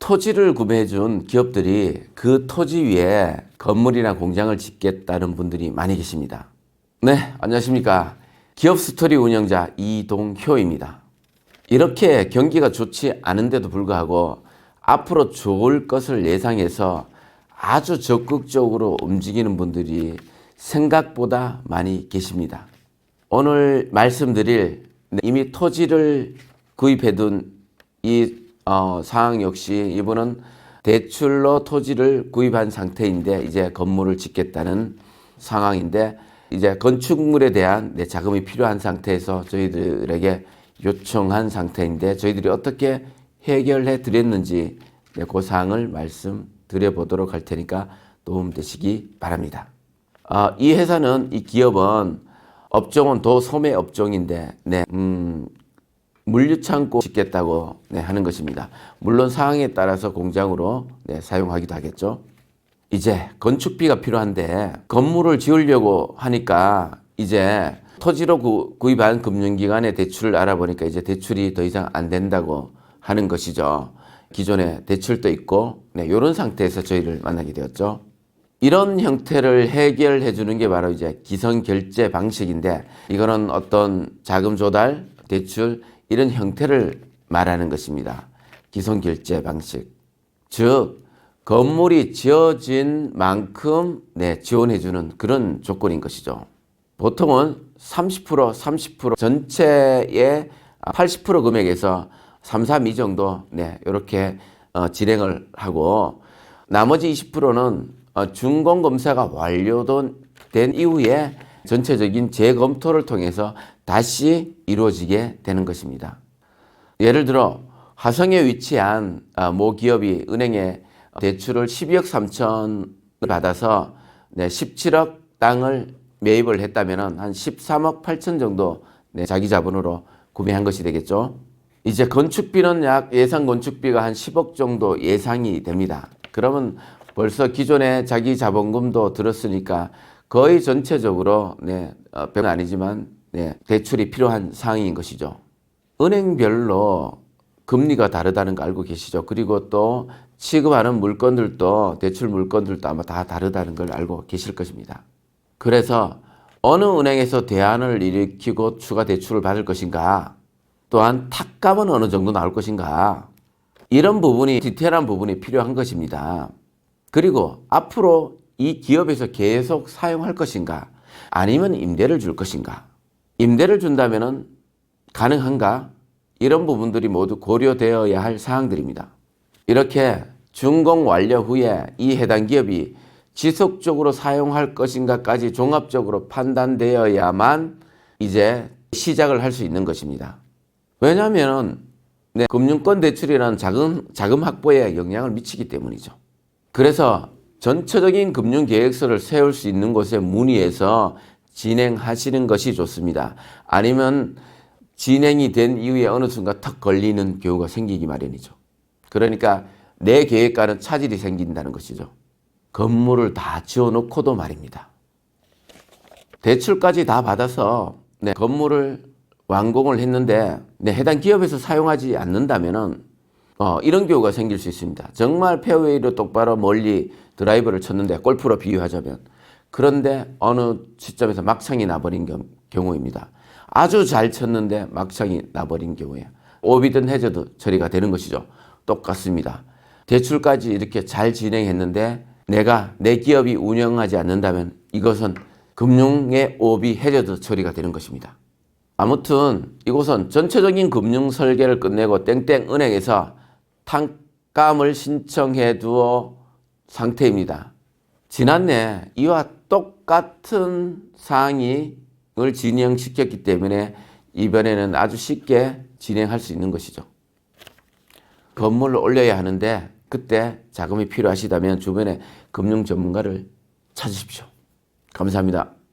토지를 구매해 준 기업들이 그 토지 위에 건물이나 공장을 짓겠다는 분들이 많이 계십니다. 네, 안녕하십니까. 기업 스토리 운영자 이동효입니다. 이렇게 경기가 좋지 않은데도 불구하고 앞으로 좋을 것을 예상해서 아주 적극적으로 움직이는 분들이 생각보다 많이 계십니다. 오늘 말씀드릴 이미 토지를 구입해둔 이 상황 역시 이분은 대출로 토지를 구입한 상태인데 이제 건물을 짓겠다는 상황인데 이제 건축물에 대한 자금이 필요한 상태에서 저희들에게 요청한 상태인데 저희들이 어떻게 해결해 드렸는지 그 사항을 말씀드려 보도록 할 테니까 도움되시기 바랍니다. 이 회사는, 이 기업은 업종은 도소매 업종인데 물류창고 짓겠다고 하는 것입니다. 물론 상황에 따라서 공장으로 사용하기도 하겠죠. 이제 건축비가 필요한데 건물을 지으려고 하니까 이제 토지로 구입한 금융기관의 대출을 알아보니까 이제 대출이 더 이상 안 된다고 하는 것이죠. 기존에 대출도 있고 이런 상태에서 저희를 만나게 되었죠. 이런 형태를 해결해 주는 게 바로 이제 기성결제 방식인데 이거는 어떤 자금 조달, 대출 이런 형태를 말하는 것입니다. 기성결제 방식. 즉 건물이 지어진 만큼 지원해 주는 그런 조건인 것이죠. 보통은 30% 전체의 80% 금액에서 3, 4, 2 정도 이렇게 진행을 하고 나머지 20%는 준공검사가 완료된 이후에 전체적인 재검토를 통해서 다시 이루어지게 되는 것입니다. 예를 들어 화성에 위치한 모 기업이 은행에 대출을 12억 3천을 받아서 17억 땅을 매입을 했다면 한 13억 8천 정도 자기 자본으로 구매한 것이 되겠죠. 이제 건축비는 약 예상 건축비가 한 10억 정도 예상이 됩니다. 그러면 벌써 기존에 자기 자본금도 들었으니까 거의 전체적으로 별은 아니지만 대출이 필요한 상황인 것이죠. 은행별로 금리가 다르다는 거 알고 계시죠? 그리고 또 취급하는 물건들도 대출 물건들도 아마 다 다르다는 걸 알고 계실 것입니다. 그래서 어느 은행에서 대안을 일으키고 추가 대출을 받을 것인가, 또한 탁감은 어느 정도 나올 것인가, 이런 부분이 디테일한 부분이 필요한 것입니다. 그리고 앞으로 이 기업에서 계속 사용할 것인가, 아니면 임대를 줄 것인가, 임대를 준다면 가능한가, 이런 부분들이 모두 고려되어야 할 사항들입니다. 이렇게 준공 완료 후에 이 해당 기업이 지속적으로 사용할 것인가까지 종합적으로 판단되어야만 이제 시작을 할 수 있는 것입니다. 왜냐하면 금융권 대출이라는 자금 확보에 영향을 미치기 때문이죠. 그래서 전체적인 금융계획서를 세울 수 있는 곳에 문의해서 진행하시는 것이 좋습니다. 아니면 진행이 된 이후에 어느 순간 턱 걸리는 경우가 생기기 마련이죠. 그러니까 내 계획과는 차질이 생긴다는 것이죠. 건물을 다 지어놓고도 말입니다. 대출까지 다 받아서 건물을 완공을 했는데 해당 기업에서 사용하지 않는다면 이런 경우가 생길 수 있습니다. 정말 페어웨이로 똑바로 멀리 드라이버를 쳤는데 골프로 비유하자면, 그런데 어느 시점에서 막창이 나버린 경우입니다. 아주 잘 쳤는데 막창이 나버린 경우에 오비든 해저드 처리가 되는 것이죠. 똑같습니다. 대출까지 이렇게 잘 진행했는데 내 기업이 운영하지 않는다면 이것은 금융의 오비 해저드 처리가 되는 것입니다. 아무튼 이곳은 전체적인 금융 설계를 끝내고 땡땡 은행에서 탕감을 신청해 두어 상태입니다. 지난해 이와 똑같은 사항을 진행시켰기 때문에 이번에는 아주 쉽게 진행할 수 있는 것이죠. 건물을 올려야 하는데 그때 자금이 필요하시다면 주변에 금융 전문가를 찾으십시오. 감사합니다.